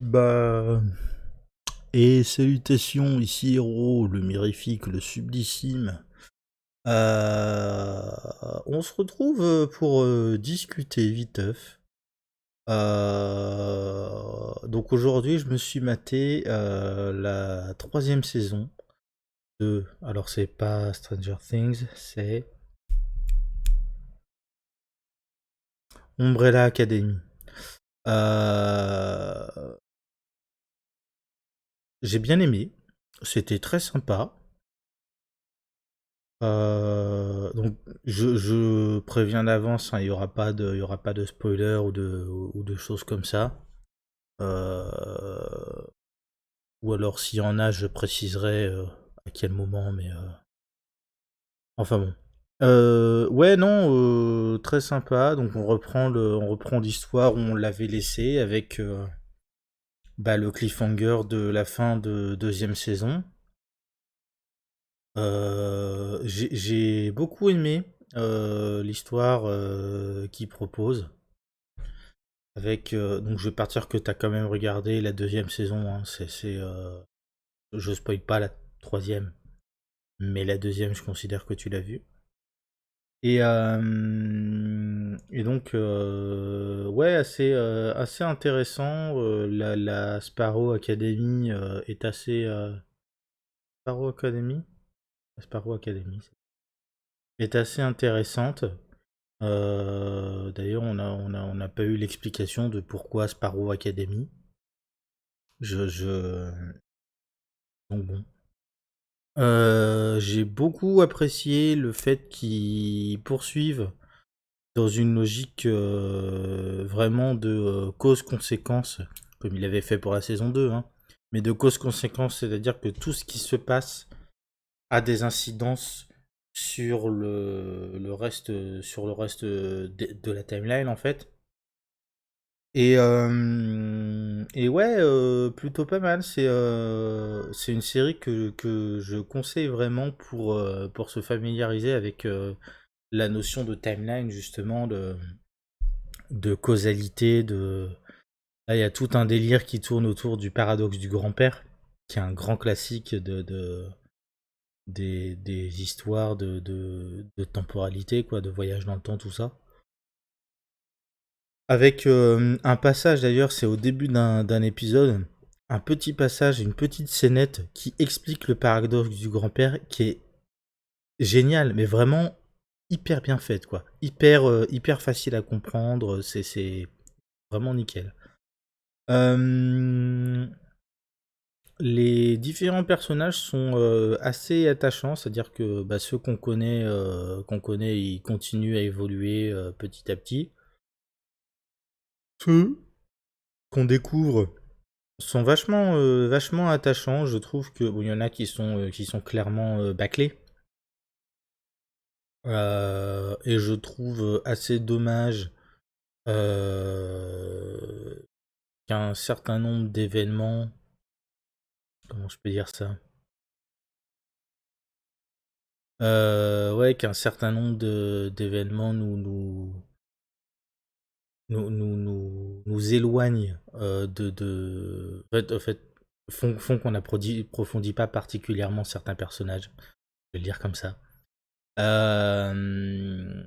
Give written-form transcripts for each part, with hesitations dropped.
Bah, et salutations, ici Hero, le mirifique, le sublissime. On se retrouve pour discuter viteuf. Donc aujourd'hui, je me suis maté la troisième saison de. Alors c'est pas Stranger Things, c'est Umbrella Academy. Euh, j'ai bien aimé, c'était très sympa. Donc je préviens d'avance, hein, il y aura pas de spoiler ou de choses comme ça. Euh, ou alors s'il y en a, je préciserai à quel moment, mais enfin bon. Ouais, non, très sympa. Donc on reprend l'histoire où on l'avait laissé avec le cliffhanger de la fin de deuxième saison. J'ai beaucoup aimé l'histoire qu'il propose. Avec, donc je vais partir que t'as quand même regardé la deuxième saison. Hein, je spoil pas la troisième, mais la deuxième, je considère que tu l'as vue. Et donc, ouais, assez intéressant. La Sparrow Academy est assez. Sparrow Academy La Sparrow Academy est assez intéressante. D'ailleurs, on n'a pas eu l'explication de pourquoi Sparrow Academy. Je... Donc bon. J'ai beaucoup apprécié le fait qu'ils poursuivent dans une logique vraiment de cause-conséquence, comme il avait fait pour la saison 2, hein. Mais de cause-conséquence, c'est-à-dire que tout ce qui se passe a des incidences sur le reste de la timeline en fait. Et ouais, plutôt pas mal. C'est une série que je conseille vraiment pour se familiariser avec la notion de timeline, justement, de causalité. Là, il y a tout un délire qui tourne autour du paradoxe du grand-père, qui est un grand classique des histoires de temporalité, quoi, de voyage dans le temps, tout ça. Avec un passage d'ailleurs, c'est au début d'un épisode, un petit passage, une petite scénette qui explique le paradoxe du grand-père, qui est génial, mais vraiment hyper bien faite, quoi. Hyper facile à comprendre, c'est vraiment nickel. Euh, les différents personnages sont assez attachants, c'est-à-dire que ceux qu'on connaît, ils continuent à évoluer petit à petit. Ceux qu'on découvre sont vachement attachants. Je trouve que bon, il y en a qui sont clairement bâclés. Et je trouve assez dommage euh, qu'un certain nombre d'événements, comment je peux dire ça, ouais, qu'un certain nombre d'événements nous éloignent en fait, font qu'on n'approfondit pas particulièrement certains personnages. Je vais le dire comme ça. Euh,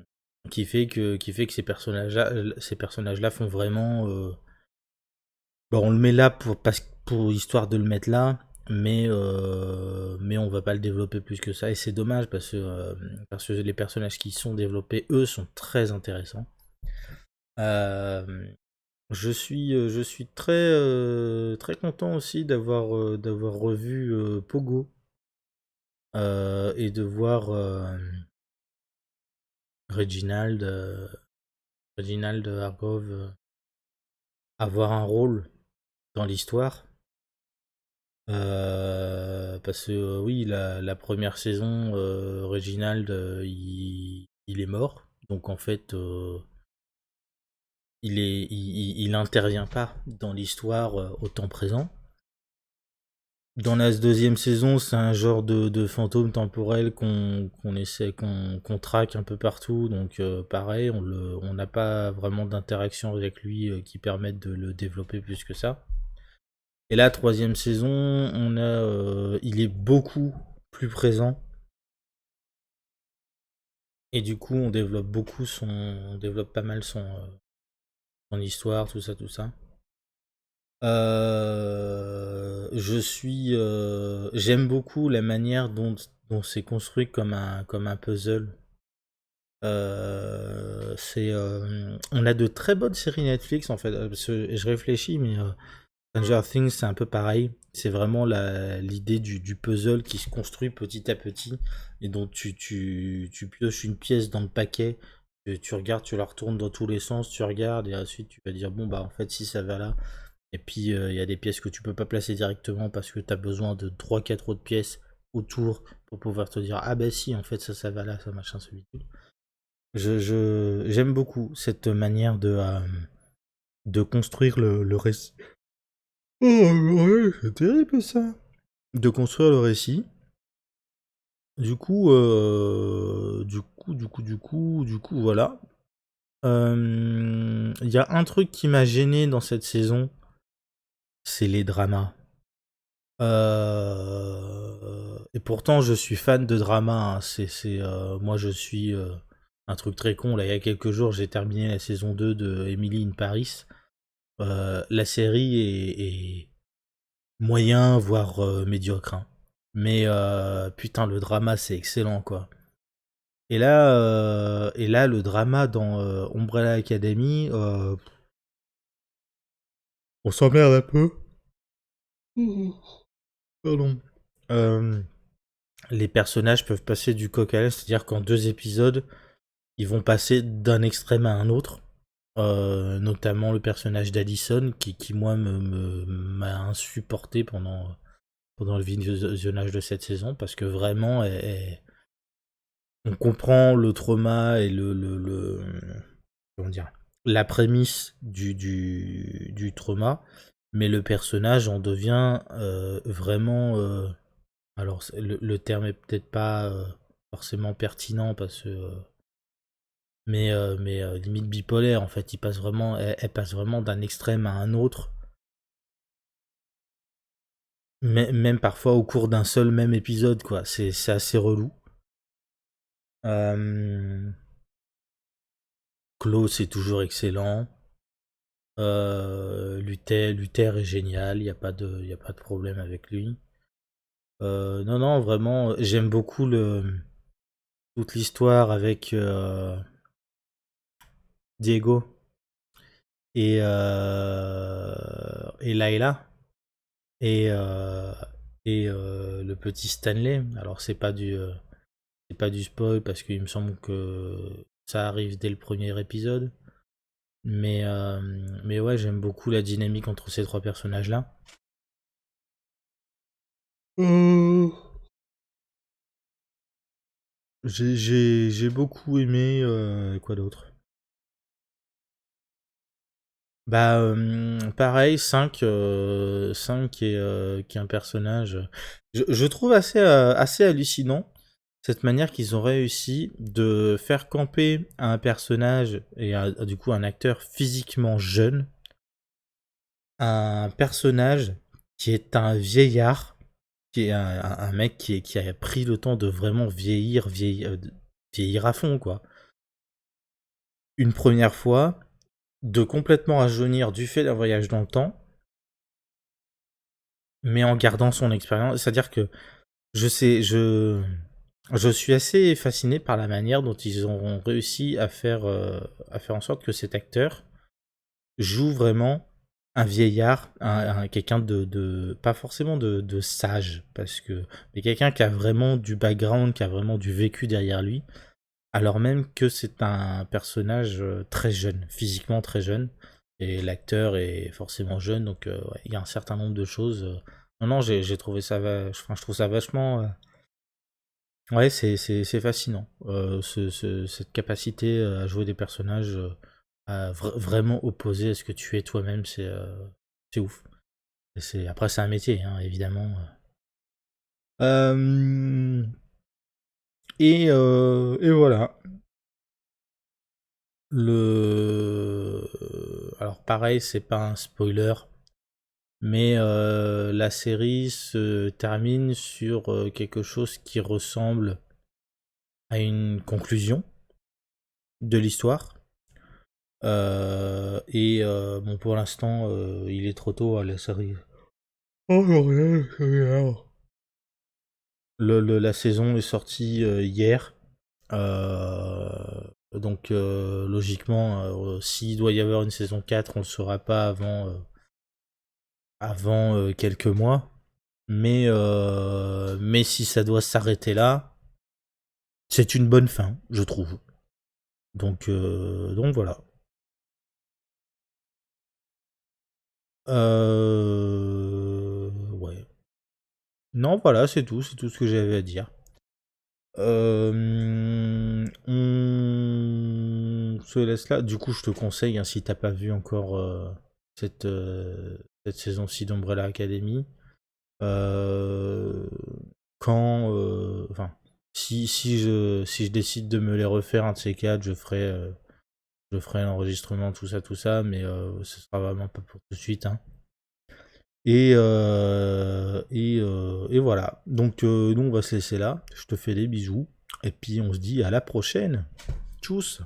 qui fait que ces personnages-là font vraiment. Bon, on le met là pour histoire de le mettre là, mais on va pas le développer plus que ça. Et c'est dommage parce que les personnages qui sont développés, eux, sont très intéressants. Euh, je suis très content aussi d'avoir revu Pogo et de voir Reginald, Reginald Argov avoir un rôle dans l'histoire. Parce que oui, la première saison, Reginald, il est mort. Donc en fait, il intervient pas dans l'histoire au temps présent. Dans la deuxième saison, c'est un genre de fantôme temporel qu'on traque un peu partout. Donc pareil, on n'a pas vraiment d'interaction avec lui qui permettent de le développer plus que ça. Et là, troisième saison, il est beaucoup plus présent. Et du coup, on développe pas mal son histoire, tout ça, tout ça. J'aime beaucoup la manière dont c'est construit comme un puzzle. On a de très bonnes séries Netflix en fait. Je réfléchis, mais Stranger Things c'est un peu pareil. C'est vraiment l'idée du puzzle qui se construit petit à petit et dont tu pioches une pièce dans le paquet. Tu regardes, tu la retournes dans tous les sens, tu regardes et ensuite tu vas dire bon bah en fait si ça va là. Et puis il y a des pièces que tu peux pas placer directement parce que tu as besoin de trois quatre autres pièces autour pour pouvoir te dire ah bah si en fait ça va là, ça machin celui j'aime beaucoup cette manière de construire le récit. Oh ouais, c'est terrible ça. De construire le récit. Du coup, voilà. Il y a un truc qui m'a gêné dans cette saison, c'est les dramas. Et pourtant, je suis fan de drama. Hein. Moi, je suis un truc très con. Là, il y a quelques jours, j'ai terminé la saison 2 de Emily in Paris. La série est moyen, voire médiocre. Hein. Mais putain, le drama, c'est excellent, quoi. Et là, le drama dans Umbrella Academy, on s'emmerde un peu. Pardon. Euh, les personnages peuvent passer du coq à l'âne, c'est-à-dire qu'en 2 épisodes, ils vont passer d'un extrême à un autre. Notamment le personnage d'Addison, qui moi, m'a insupporté pendant le visionnage de cette saison, parce que vraiment, on comprend le trauma et comment dire, la prémisse du trauma, mais le personnage en devient vraiment. Alors, le terme est peut-être pas forcément pertinent parce que. Mais limite bipolaire en fait, elle passe vraiment d'un extrême à un autre, même parfois au cours d'un seul même épisode quoi. C'est assez relou. Euh, Klaus c'est toujours excellent. Luther est génial, y a pas de problème avec lui. Non, non, vraiment, j'aime beaucoup toute l'histoire avec Diego et Layla et, euh, et le petit Stanley. Alors, c'est pas du spoil parce qu'il me semble que ça arrive dès le premier épisode. Mais ouais, j'aime beaucoup la dynamique entre ces trois personnages-là. Euh, j'ai beaucoup aimé. Quoi d'autre? Bah, pareil, 5 qui est un personnage. Je trouve assez hallucinant cette manière qu'ils ont réussi de faire camper un personnage et du coup un acteur physiquement jeune, un personnage qui est un vieillard, qui est un mec qui a pris le temps de vraiment vieillir à fond, quoi. Une première fois, de complètement rajeunir du fait d'un voyage dans le temps, mais en gardant son expérience. C'est-à-dire que je sais, je suis assez fasciné par la manière dont ils ont réussi à faire en sorte que cet acteur joue vraiment un vieillard, quelqu'un pas forcément de sage, mais quelqu'un qui a vraiment du background, qui a vraiment du vécu derrière lui, alors même que c'est un personnage très jeune, physiquement très jeune, et l'acteur est forcément jeune, donc ouais, il y a un certain nombre de choses. Non, non, j'ai trouvé ça, enfin, je trouve ça vachement. Ouais, c'est fascinant. Cette capacité à jouer des personnages vraiment opposés à ce que tu es toi-même, c'est ouf. Après, c'est un métier, hein, évidemment. Euh, et voilà. Alors pareil, c'est pas un spoiler, Mais la série se termine sur quelque chose qui ressemble à une conclusion de l'histoire. Bon, pour l'instant, il est trop tôt à la série. Oh, rien, la saison est sortie hier. Logiquement, s'il doit y avoir une saison 4, on le saura pas avant quelques mois. Mais si ça doit s'arrêter là, c'est une bonne fin, je trouve. Donc voilà. Ouais. Non, voilà, c'est tout ce que j'avais à dire. On se laisse là. Du coup, je te conseille, hein, si t'as pas vu encore cette, cette saison-ci d'Umbrella Academy, euh, enfin, si je décide de me les refaire, un de ces quatre, je ferai l'enregistrement, tout ça, mais ce sera vraiment pas pour tout de suite, hein. Et voilà. Donc, nous, on va se laisser là. Je te fais des bisous. Et puis, on se dit à la prochaine. Tchuss!